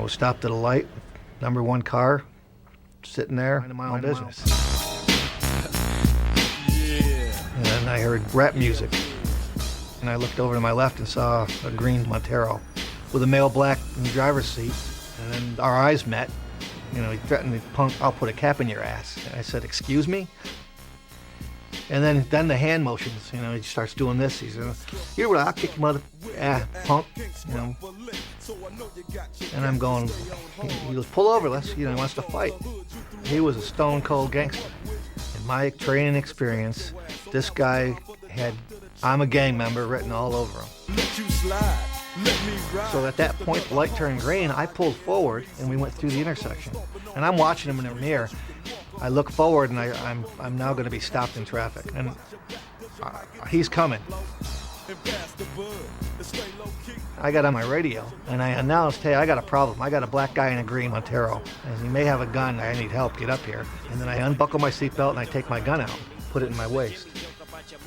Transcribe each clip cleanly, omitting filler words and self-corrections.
I was stopped at a light, number one car, sitting there, minding my own business. And then I heard rap music. And I looked over to my left and saw a green Montero with a male black in the driver's seat. And then our eyes met. You know, he threatened me, punk, I'll put a cap in your ass. And I said, excuse me? And then the hand motions, you know, he starts doing this. He's, here, what, I'll kick your mother ass, punk, you know. And I'm going, he goes, pull over, he wants to fight. He was a stone cold gangster. In my training experience, this guy had, I'm a gang member written all over him. So at that point, the light turned green, I pulled forward and we went through the intersection. And I'm watching him in the mirror. I look forward and I'm now going to be stopped in traffic. And he's coming. I got on my radio and I announced, hey, I got a problem. I got a black guy in a green Montero. And he may have a gun. I need help. Get up here. And then I unbuckle my seatbelt and I take my gun out, put it in my waist,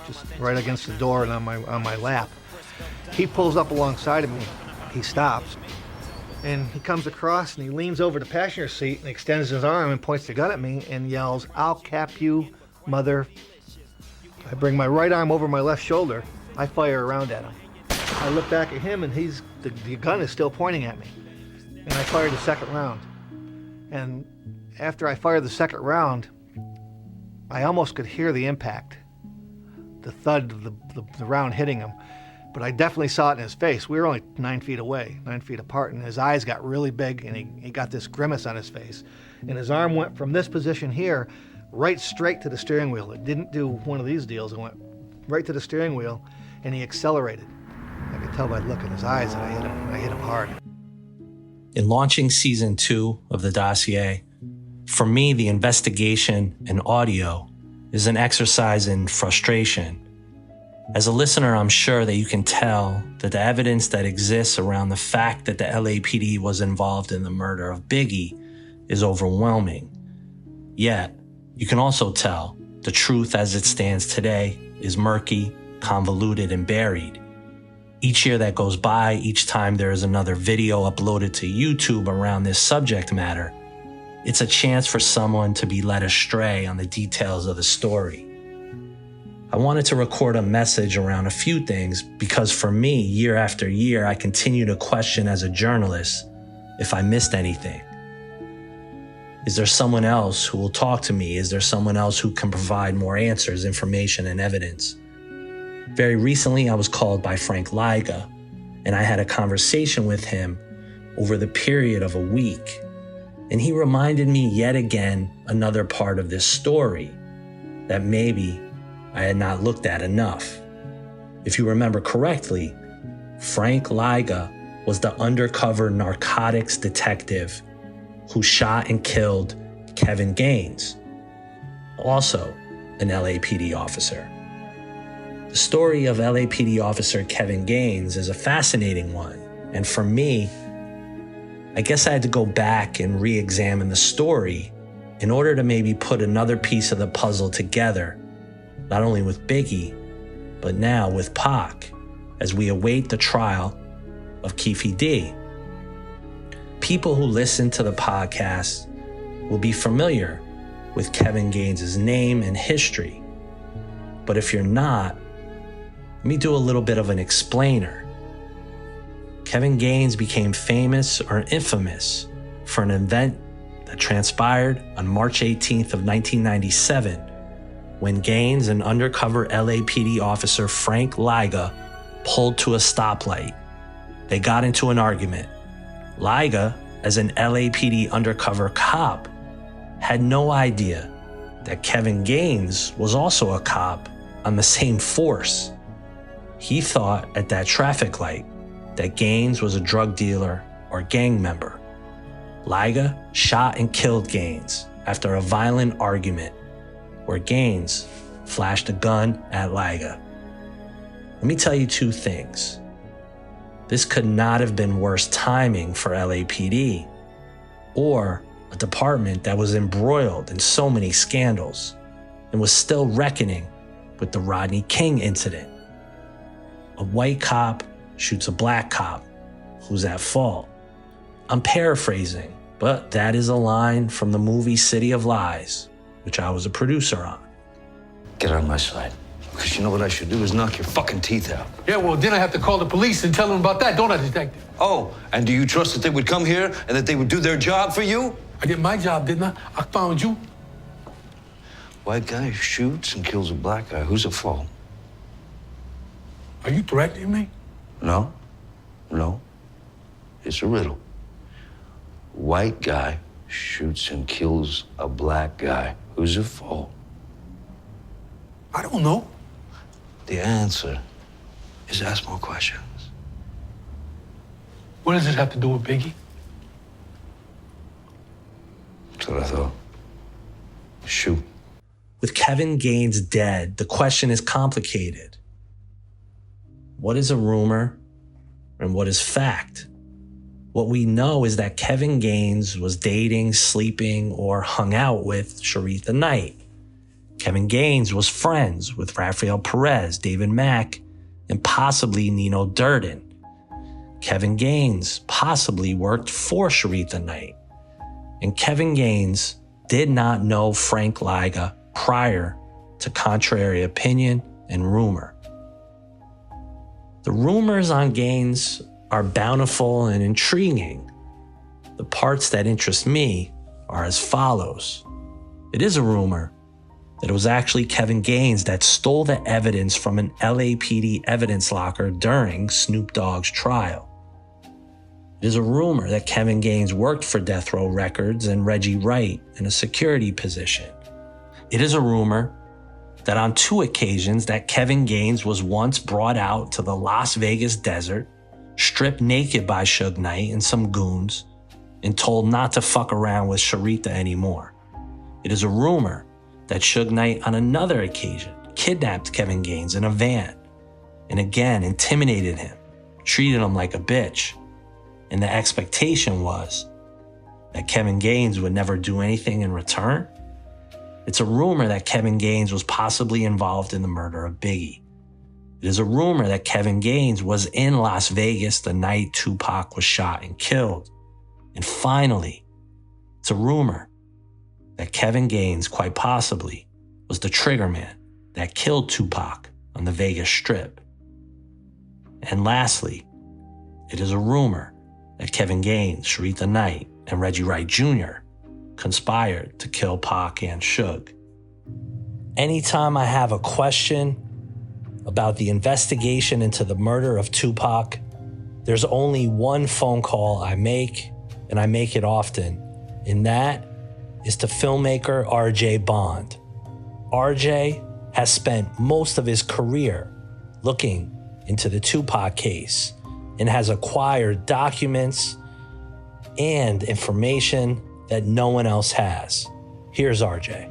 just right against the door and on my lap. He pulls up alongside of me. He stops. And he comes across and he leans over the passenger seat and extends his arm and points the gun at me and yells, I'll cap you, mother. I bring my right arm over my left shoulder. I fire around at him. I look back at him and the gun is still pointing at me. And I fire the second round. And after I fire the second round, I almost could hear the impact, the thud of the round hitting him. But I definitely saw it in his face. We were only 9 feet away, 9 feet apart, and his eyes got really big, and he got this grimace on his face. And his arm went from this position here right straight to the steering wheel. It didn't do one of these deals. It went right to the steering wheel, and he accelerated. I could tell by the look in his eyes that I hit him hard. In launching season 2 of the dossier, for me, the investigation and audio is an exercise in frustration. As a listener, I'm sure that you can tell that the evidence that exists around the fact that the LAPD was involved in the murder of Biggie is overwhelming. Yet, you can also tell the truth as it stands today is murky, convoluted, and buried. Each year that goes by, each time there is another video uploaded to YouTube around this subject matter, it's a chance for someone to be led astray on the details of the story. I wanted to record a message around a few things because for me, year after year, I continue to question as a journalist if I missed anything. Is there someone else who will talk to me? Is there someone else who can provide more answers, information, and evidence? Very recently, I was called by Frank Lyga, and I had a conversation with him over the period of a week. And he reminded me yet again another part of this story that maybe I had not looked at enough. If you remember correctly, Frank Lyga was the undercover narcotics detective who shot and killed Kevin Gaines, also an LAPD officer. The story of LAPD officer Kevin Gaines is a fascinating one, and for me, I guess I had to go back and re-examine the story in order to maybe put another piece of the puzzle together, not only with Biggie, but now with Pac, as we await the trial of Keefe D. People who listen to the podcast will be familiar with Kevin Gaines' name and history. But if you're not, let me do a little bit of an explainer. Kevin Gaines became famous or infamous for an event that transpired on March 18th of 1997 when Gaines and undercover LAPD officer Frank Lyga pulled to a stoplight. They got into an argument. Lyga, as an LAPD undercover cop, had no idea that Kevin Gaines was also a cop on the same force. He thought at that traffic light that Gaines was a drug dealer or gang member. Lyga shot and killed Gaines after a violent argument where Gaines flashed a gun at Lyga. Let me tell you two things. This could not have been worse timing for LAPD or a department that was embroiled in so many scandals and was still reckoning with the Rodney King incident. A white cop shoots a black cop who's at fault. I'm paraphrasing, but that is a line from the movie City of Lies, which I was a producer on. Get out of my sight. Because you know what I should do is knock your fucking teeth out. Yeah, well, then I have to call the police and tell them about that, don't I, Detective? Oh, and do you trust that they would come here and that they would do their job for you? I did my job, didn't I? I found you. White guy shoots and kills a black guy. Who's at fault? Are you threatening me? No. It's a riddle. White guy shoots and kills a black guy. Who's at fault? I don't know. The answer is ask more questions. What does it have to do with Biggie? That's what I thought. Shoot. With Kevin Gaines dead, the question is complicated. What is a rumor and what is fact? What we know is that Kevin Gaines was dating, sleeping, or hung out with Sharitha Knight. Kevin Gaines was friends with Rafael Perez, David Mack, and possibly Nino Durden. Kevin Gaines possibly worked for Sharitha Knight. And Kevin Gaines did not know Frank Lyga prior to contrary opinion and rumor. The rumors on Gaines are bountiful and intriguing. The parts that interest me are as follows. It is a rumor that it was actually Kevin Gaines that stole the evidence from an LAPD evidence locker during Snoop Dogg's trial. It is a rumor that Kevin Gaines worked for Death Row Records and Reggie Wright in a security position. It is a rumor that on 2 occasions that Kevin Gaines was once brought out to the Las Vegas desert, stripped naked by Suge Knight and some goons, and told not to fuck around with Sharitha anymore. It is a rumor that Suge Knight on another occasion kidnapped Kevin Gaines in a van and again intimidated him, treated him like a bitch, and the expectation was that Kevin Gaines would never do anything in return. It's a rumor that Kevin Gaines was possibly involved in the murder of Biggie. It is a rumor that Kevin Gaines was in Las Vegas the night Tupac was shot and killed. And finally, it's a rumor that Kevin Gaines quite possibly was the trigger man that killed Tupac on the Vegas Strip. And lastly, it is a rumor that Kevin Gaines, Sharitha Knight, and Reggie Wright Jr. conspired to kill Pac and Suge. Anytime I have a question about the investigation into the murder of Tupac, there's only one phone call I make, and I make it often, and that is to filmmaker RJ Bond. RJ has spent most of his career looking into the Tupac case and has acquired documents and information that no one else has. Here's RJ.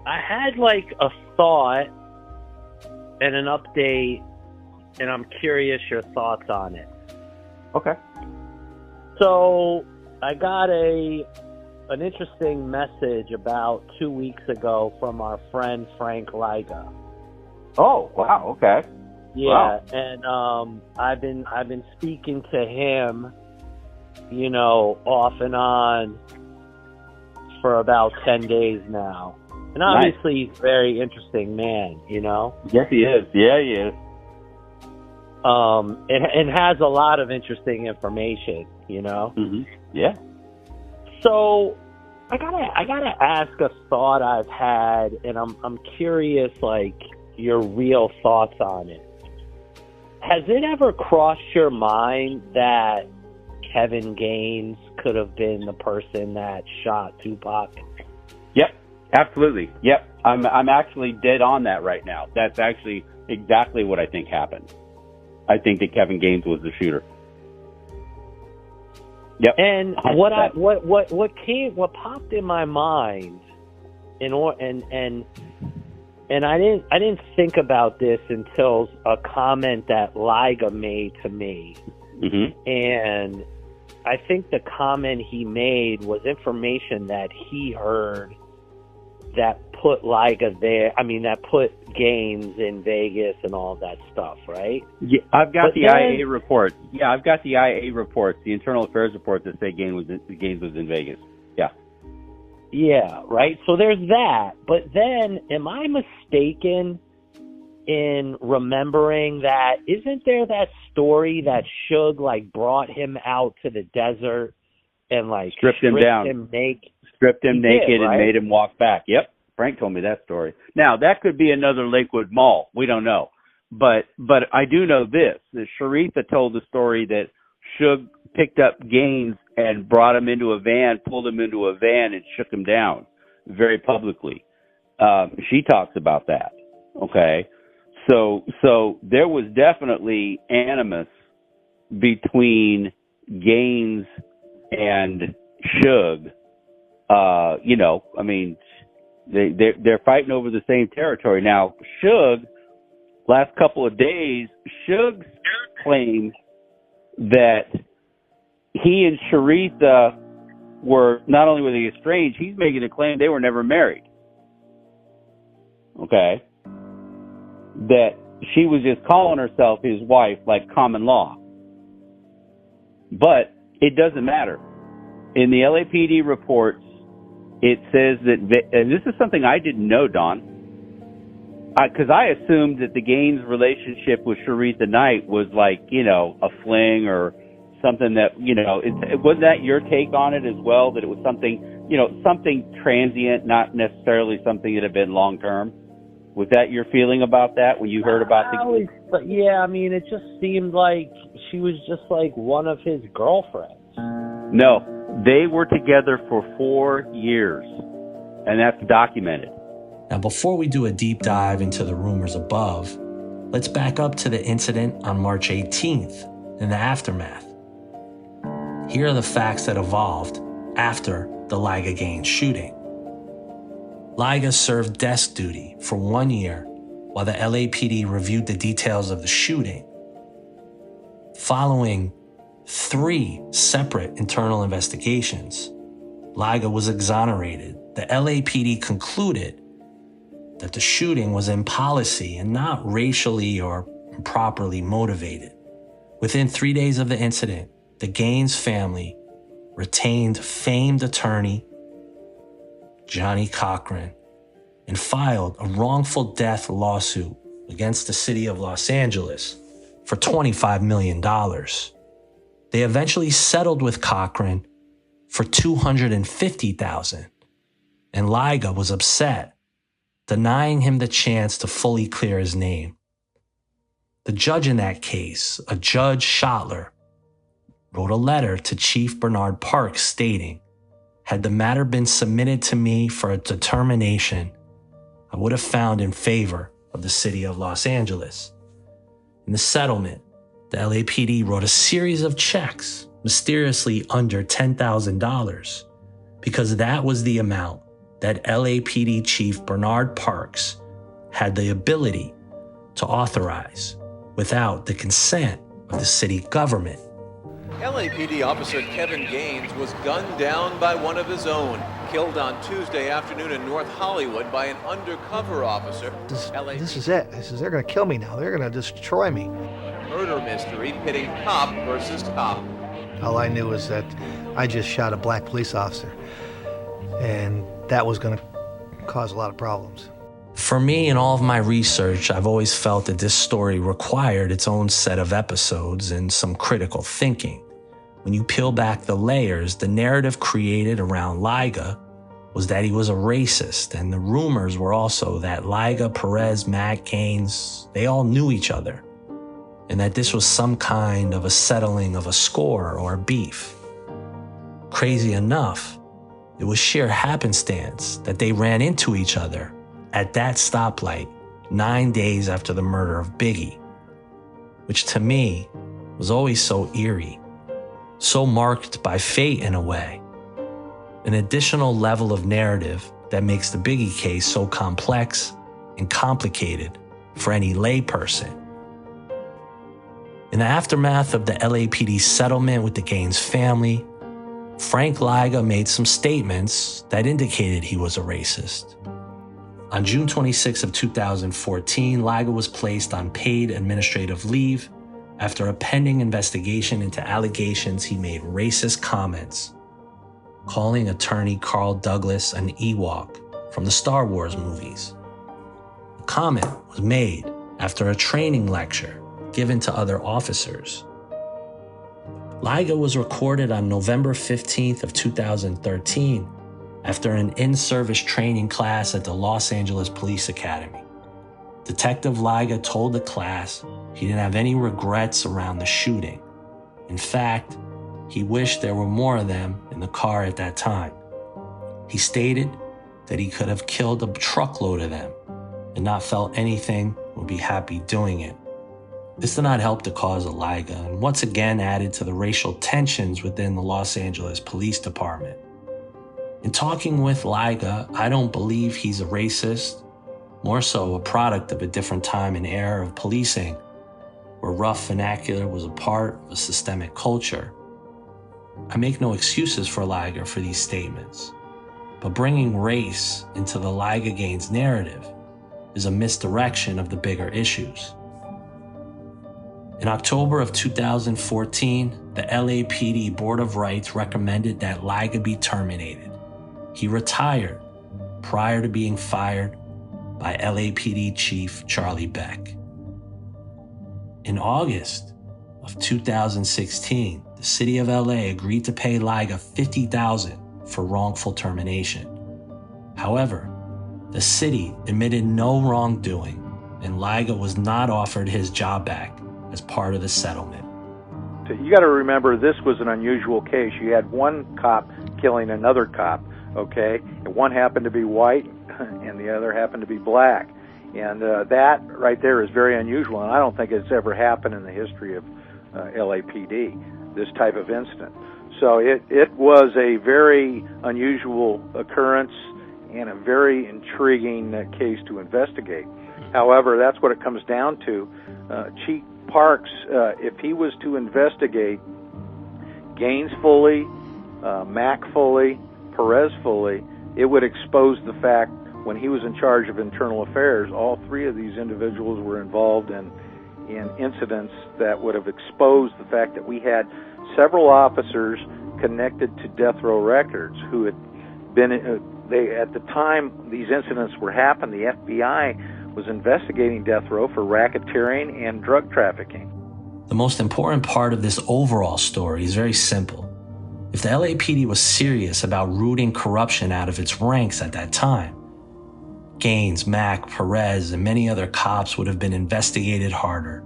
I had like a thought and an update, and I'm curious your thoughts on it. Okay. So I got an interesting message about 2 weeks ago from our friend Frank Lyga. Oh, wow. Okay. Yeah, wow. And I've been speaking to him, you know, off and on for about 10 days now. And obviously he's a very interesting man, you know? Yes, he is. Yeah, he is. And has a lot of interesting information, you know? Mm-hmm. Yeah. So I gotta ask a thought I've had, and I'm curious, like, your real thoughts on it. Has it ever crossed your mind that Kevin Gaines could have been the person that shot Tupac? Yep, absolutely. Yep, I'm actually dead on that right now. That's actually exactly what I think happened. I think that Kevin Gaines was the shooter. Yep. And what popped in my mind, and I didn't think about this until a comment that Lyga made to me. Mm-hmm. And I think the comment he made was information that he heard that put Lyga there. I mean, that put Gaines in Vegas and all that stuff, right? Yeah, I've got But the IA reports. Yeah, I've got the IA reports, the internal affairs reports that say Gaines was in Vegas. Yeah. Yeah, right. So there's that. But then, am I mistaken in remembering that? Isn't there that story that Suge like brought him out to the desert and like stripped him down, stripped him naked, right? And made him walk back? Yep, Frank told me that story. Now that could be another Lakewood Mall. We don't know, but I do know this: that Sharitha told the story that Suge picked up Gaines and brought him into a van, pulled him into a van, and shook him down very publicly. She talks about that. Okay. So there was definitely animus between Gaines and Suge. You know, I mean, they're fighting over the same territory. Now, Suge, last couple of days, Suge claimed that he and Sharitha were, not only were they estranged, he's making a claim they were never married. Okay? That she was just calling herself his wife like common law. But it doesn't matter. In the LAPD reports, it says that, and this is something I didn't know, Don, because I assumed that the Gaines relationship with Sharitha Knight was like, you know, a fling or something that, you know, was that your take on it as well, that it was something, you know, something transient, not necessarily something that had been long-term? Was that your feeling about that when you heard about the... But yeah, I mean, it just seemed like she was just like one of his girlfriends. No, they were together for 4 years, and that's documented. Now, before we do a deep dive into the rumors above, let's back up to the incident on March 18th and the aftermath. Here are the facts that evolved after the Lyga Gaines shooting. Lyga served desk duty for 1 year while the LAPD reviewed the details of the shooting. Following 3 separate internal investigations, Lyga was exonerated. The LAPD concluded that the shooting was in policy and not racially or improperly motivated. Within 3 days of the incident, the Gaines family retained famed attorney Johnny Cochran and filed a wrongful death lawsuit against the city of Los Angeles for $25 million. They eventually settled with Cochran for $250,000, and Lyga was upset, denying him the chance to fully clear his name. The judge in that case, a Judge Schottler, wrote a letter to Chief Bernard Parks stating, "Had the matter been submitted to me for a determination, I would have found in favor of the city of Los Angeles." In the settlement, the LAPD wrote a series of checks, mysteriously under $10,000, because that was the amount that LAPD Chief Bernard Parks had the ability to authorize without the consent of the city government. LAPD officer Kevin Gaines was gunned down by one of his own, killed on Tuesday afternoon in North Hollywood by an undercover officer. This is it. They're going to kill me now. They're going to destroy me. Murder mystery pitting cop versus cop. All I knew was that I just shot a black police officer, and that was going to cause a lot of problems. For me, in all of my research, I've always felt that this story required its own set of episodes and some critical thinking. When you peel back the layers, the narrative created around Lyga was that he was a racist, and the rumors were also that Lyga, Perez, Matt Gaines, they all knew each other, and that this was some kind of a settling of a score or a beef. Crazy enough, it was sheer happenstance that they ran into each other at that stoplight 9 days after the murder of Biggie, which to me was always so eerie, so marked by fate in a way, an additional level of narrative that makes the Biggie case so complex and complicated for any layperson. In the aftermath of the LAPD settlement with the Gaines family, Frank Lyga made some statements that indicated he was a racist. On June 26 of 2014, Lyga was placed on paid administrative leave after a pending investigation into allegations he made racist comments, calling attorney Carl Douglas an Ewok from the Star Wars movies. The comment was made after a training lecture given to other officers. Lyga was recorded on November 15th of 2013 after an in-service training class at the Los Angeles Police Academy. Detective Lyga told the class he didn't have any regrets around the shooting. In fact, he wished there were more of them in the car at that time. He stated that he could have killed a truckload of them and not felt anything would be happy doing it. This did not help the cause of Lyga and once again added to the racial tensions within the Los Angeles Police Department. In talking with Lyga, I don't believe he's a racist, more so a product of a different time and era of policing, where rough vernacular was a part of a systemic culture. I make no excuses for Lyga for these statements, but bringing race into the Lyga Gaines narrative is a misdirection of the bigger issues. In October of 2014, the LAPD Board of Rights recommended that Lyga be terminated. He retired prior to being fired by LAPD Chief Charlie Beck. In August of 2016, the city of LA agreed to pay Lyga $50,000 for wrongful termination. However, the city admitted no wrongdoing, and Lyga was not offered his job back as part of the settlement. You got to remember, this was an unusual case. You had one cop killing another cop, okay? And one happened to be white, and the other happened to be black. And that right there is very unusual, and I don't think it's ever happened in the history of LAPD, this type of incident. So it was a very unusual occurrence and a very intriguing case to investigate. However, that's what it comes down to. Chief Parks, if he was to investigate Gaines fully, Mack fully, Perez fully, it would expose the fact when he was in charge of internal affairs, all three of these individuals were involved in incidents that would have exposed the fact that we had several officers connected to death row records who had been, at the time these incidents were happening, the FBI was investigating death row for racketeering and drug trafficking. The most important part of this overall story is very simple. If the LAPD was serious about rooting corruption out of its ranks at that time, Gaines, Mack, Perez, and many other cops would have been investigated harder.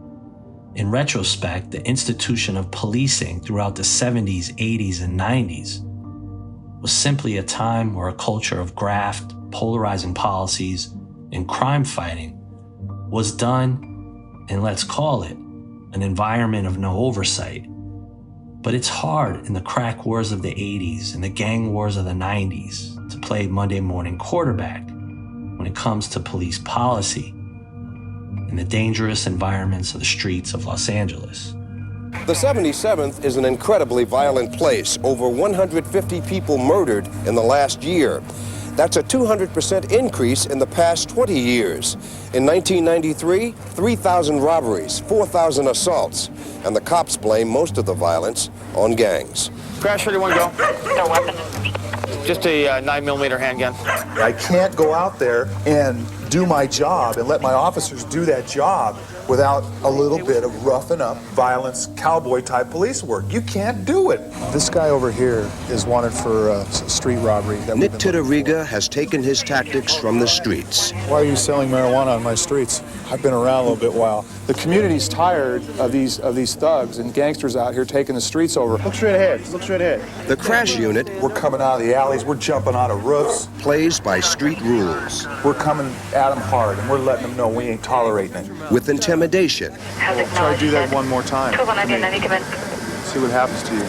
In retrospect, the institution of policing throughout the 70s, 80s, and 90s was simply a time where a culture of graft, polarizing policies, and crime fighting was done in, let's call it, an environment of no oversight. But it's hard in the crack wars of the 80s and the gang wars of the 90s to play Monday morning quarterback when it comes to police policy in the dangerous environments of the streets of Los Angeles. The 77th is an incredibly violent place. Over 150 people murdered in the last year. That's a 200% increase in the past 20 years. In 1993, 3,000 robberies, 4,000 assaults, and the cops blame most of the violence on gangs. Crash 31, go. No weapon. Just a 9mm handgun. I can't go out there and do my job and let my officers do that job without a little bit of roughing up, violence, cowboy-type police work. You can't do it. This guy over here is wanted for street robbery. Nick Titteriga has taken his tactics from the streets. Why are you selling marijuana on my streets? I've been around a little bit while. The community's tired of these thugs and gangsters out here taking the streets over. Look straight ahead. Look straight ahead. The crash unit, we're coming out of the alleys. We're jumping out of roofs. Plays by street rules. We're coming at them hard, and we're letting them know we ain't tolerating it. With intimidation. Try to do that one more time. See what happens to you.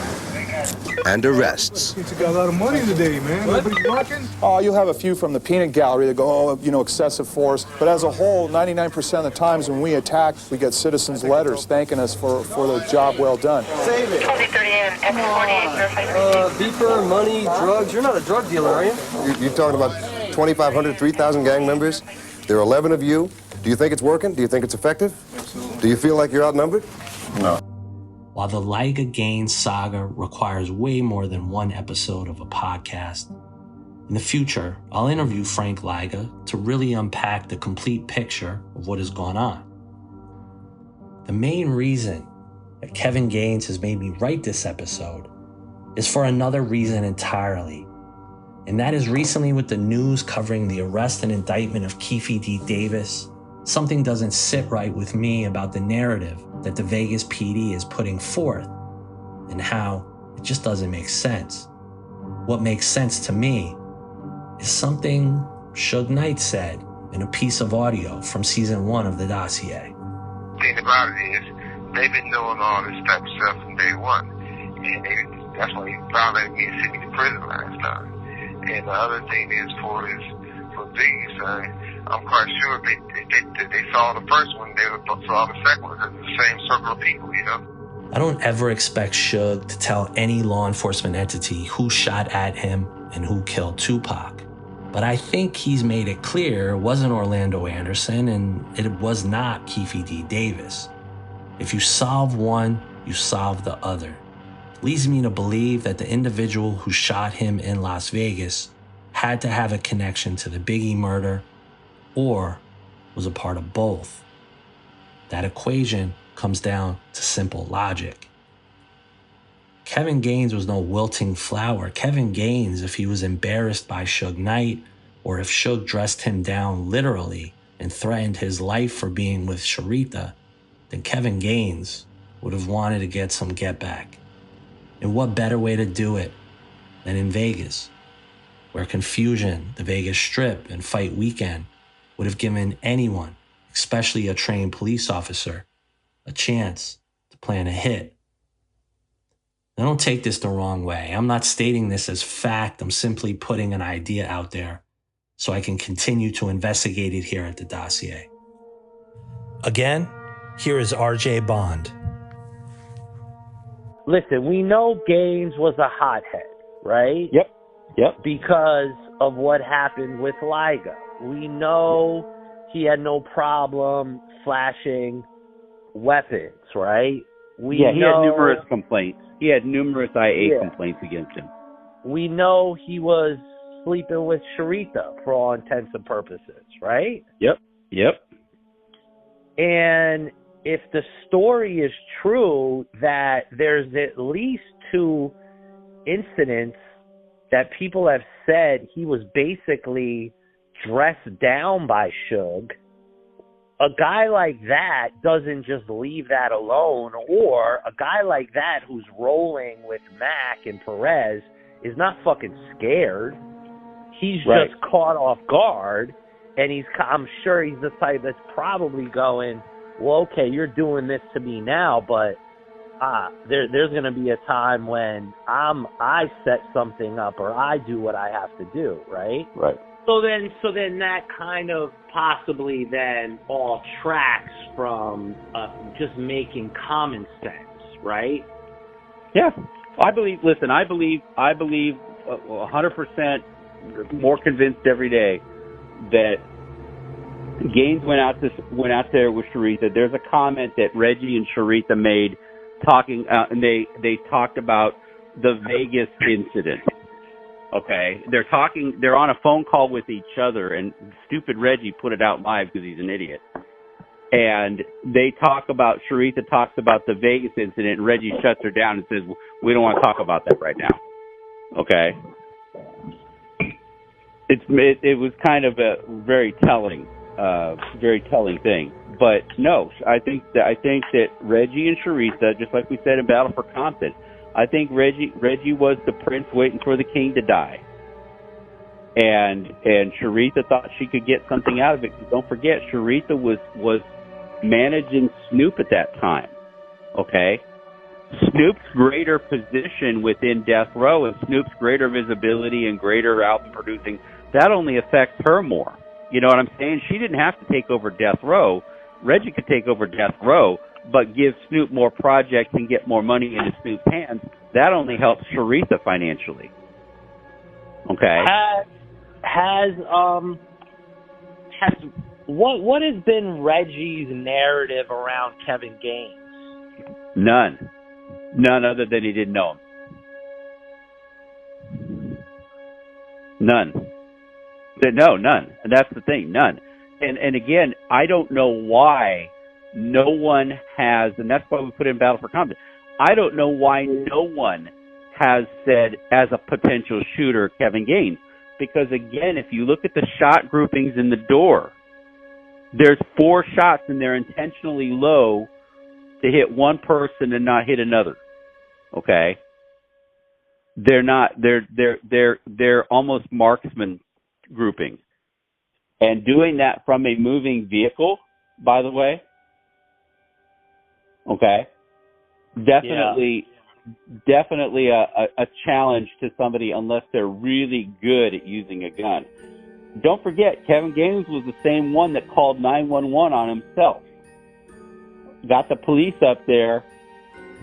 And arrests. You got a lot of money today, man. Nobody's watching. Oh, you'll have a few from the peanut gallery that go, oh, you know, excessive force. But as a whole, 99% of the times when we attack, we get citizens' letters thanking us for the job well done. Save it. 2038, beeper, money, drugs. You're not a drug dealer, are you? You're talking about 2,500, 3,000 gang members. There are 11 of you. Do you think it's working? Do you think it's effective? Absolutely. Do you feel like you're outnumbered? No. While the Lyga Gaines saga requires way more than one episode of a podcast, in the future, I'll interview Frank Lyga to really unpack the complete picture of what has gone on. The main reason that Kevin Gaines has made me write this episode is for another reason entirely. And that is recently with the news covering the arrest and indictment of Keefe D. Davis, something doesn't sit right with me about the narrative that the Vegas PD is putting forth and how it just doesn't make sense. What makes sense to me is something Suge Knight said in a piece of audio from season 1 of the dossier. The thing about it is, they've been doing all this type of stuff from day one. And that's why he violated me and sent me to prison last time. And the other thing is for Biggie's son, I'm quite sure if they saw the first one, they would saw the second one. It's the same circle of people, you know? I don't ever expect Suge to tell any law enforcement entity who shot at him and who killed Tupac. But I think he's made it clear it wasn't Orlando Anderson and it was not Keefe D. Davis. If you solve one, you solve the other. Leads me to believe that the individual who shot him in Las Vegas had to have a connection to the Biggie murder or was a part of both. That equation comes down to simple logic. Kevin Gaines was no wilting flower. Kevin Gaines, if he was embarrassed by Suge Knight, or if Suge dressed him down literally and threatened his life for being with Sharita, then Kevin Gaines would have wanted to get some get back. And what better way to do it than in Vegas, where confusion, the Vegas Strip, and Fight Weekend would have given anyone, especially a trained police officer, a chance to plan a hit. Now, don't take this the wrong way. I'm not stating this as fact. I'm simply putting an idea out there so I can continue to investigate it here at the dossier. Again, here is RJ Bond. Listen, we know Gaines was a hothead, right? Yep. Because of what happened with Lyga. We know he had no problem flashing weapons, right? He had numerous complaints. He had numerous IA complaints against him. We know he was sleeping with Sharita for all intents and purposes, right? Yep. And if the story is true that there's at least 2 incidents that people have said he was basically dressed down by Suge, a guy like that doesn't just leave that alone, or a guy like that who's rolling with Mac and Perez is not fucking scared. He's just caught off guard, and I'm sure he's the type that's probably going, well, okay, you're doing this to me now, but there's going to be a time when I set something up or I do what I have to do, right? Right. So then that kind of possibly then all tracks from just making common sense, right? Yeah. I believe 100% more convinced every day that Gaines went out there with Sharita. There's a comment that Reggie and Sharita made talking, and they talked about the Vegas incident. Okay, they're on a phone call with each other, and stupid Reggie put it out live because he's an idiot. And Sharita talks about the Vegas incident, and Reggie shuts her down and says, we don't want to talk about that right now. Okay. It was kind of a very telling thing. But no, I think that Reggie and Sharita, just like we said in Battle for Compton, I think Reggie was the prince waiting for the king to die. And Sharita thought she could get something out of it. Don't forget, Sharita was managing Snoop at that time. Okay? Snoop's greater position within Death Row and Snoop's greater visibility and greater album producing, that only affects her more. You know what I'm saying? She didn't have to take over Death Row. Reggie could take over Death Row, but give Snoop more projects and get more money into Snoop's hands. That only helps Sharita financially. Okay? what has been Reggie's narrative around Kevin Gaines? None other than he didn't know him. None. No, none. And that's the thing, none. And again, I don't know why no one has, and that's why we put in Battle for Compton. I don't know why no one has said as a potential shooter Kevin Gaines. Because again, if you look at the shot groupings in the door, there's 4 shots and they're intentionally low to hit one person and not hit another. Okay? They're almost marksman grouping. And doing that from a moving vehicle, by the way, okay, definitely a challenge to somebody unless they're really good at using a gun. Don't forget, Kevin Gaines was the same one that called 911 on himself. Got the police up there,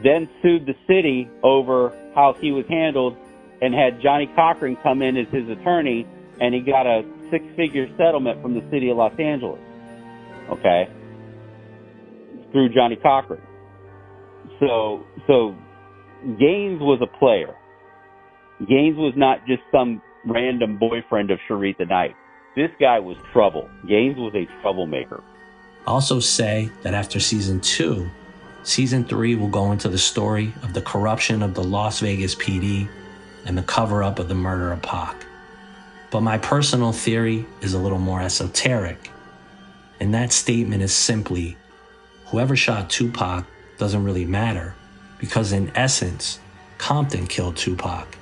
then sued the city over how he was handled, and had Johnny Cochran come in as his attorney, and he got a 6-figure settlement from the city of Los Angeles. Okay? Through Johnny Cochran. So Gaines was a player. Gaines was not just some random boyfriend of Sharitha Knight. This guy was trouble. Gaines was a troublemaker. Also say that after season 2, season 3 will go into the story of the corruption of the Las Vegas PD and the cover-up of the murder of Pac. But my personal theory is a little more esoteric. And that statement is simply, whoever shot Tupac doesn't really matter, because in essence, Compton killed Tupac.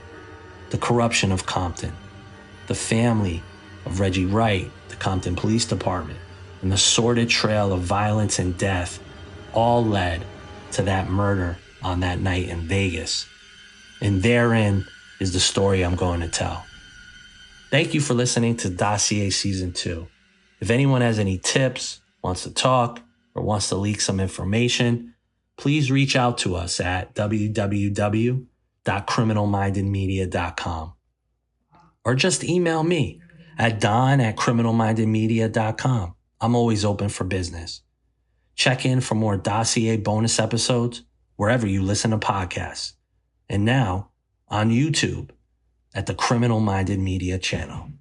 The corruption of Compton, the family of Reggie Wright, the Compton Police Department, and the sordid trail of violence and death all led to that murder on that night in Vegas. And therein is the story I'm going to tell. Thank you for listening to Dossier Season 2. If anyone has any tips, wants to talk, or wants to leak some information, please reach out to us at www.criminalmindedmedia.com. Or just email me at don@criminalmindedmedia.com. I'm always open for business. Check in for more Dossier bonus episodes wherever you listen to podcasts. And now on YouTube at the Criminal Minded Media channel.